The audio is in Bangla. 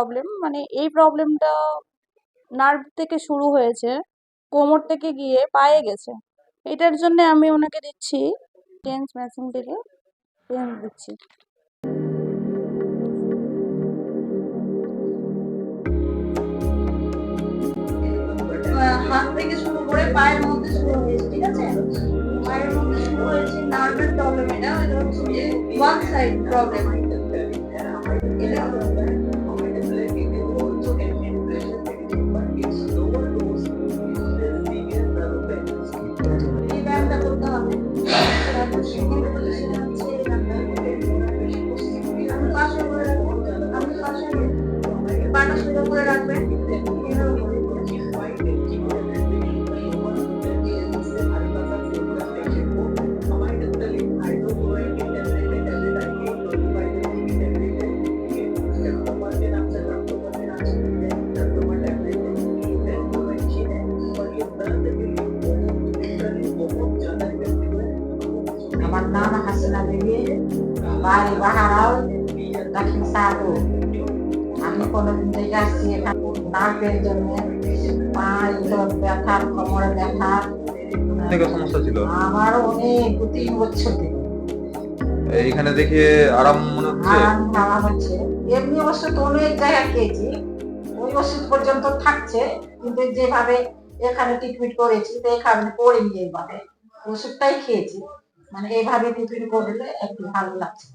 প্রবলেম, মানে এই প্রবলেমটা নার্ভ থেকে শুরু হয়েছে, কোমর থেকে গিয়ে পায়ে গেছে। এটার জন্য আমি ওনাকে দিচ্ছি টেন্স মেশিন থেকে টেন্স দিচ্ছি। হাত থেকে শুরু করে পায়ের মধ্যে শুরু হয়েছে, ঠিক আছে? পায়ের মধ্যে শুরু হয়েছে নার্ভের প্রবলেম, এটা হচ্ছে যে ওয়ান সাইড প্রবলেম। এটা এই ব্যায়ামটা করতে হবে। তারপর সেকেন্ড পজিশন হচ্ছে এই ব্যায়ামটা। আমি পাশে করে রাখবো, আমি পাশে পাটা সোজা করে রাখবেন। আমার নাম হাসিনা দেবী, বাড়ি বাহারাল, দক্ষিণ সাগর। আমি কোনোদিন থেকে আসছি এখানে নার্ভের জন্য, পায়ে ব্যথার, কোমরে ব্যথার সমস্যা ছিল। আমার অনেক 2-3 বছর থেকে এইখানে দেখে আরাম মনে হচ্ছে। আরাম খাওয়া হচ্ছে। এমনি অবশ্য তো অনেক জায়গা খেয়েছি, ওই ওষুধ পর্যন্ত থাকছে, কিন্তু যেভাবে এখানে ট্রিটমেন্ট করেছি তো এখানে করিনি, এইভাবে ওষুধটাই খেয়েছি, মানে এইভাবে ট্রিটমেন্ট করলে একটু ভালো লাগছে।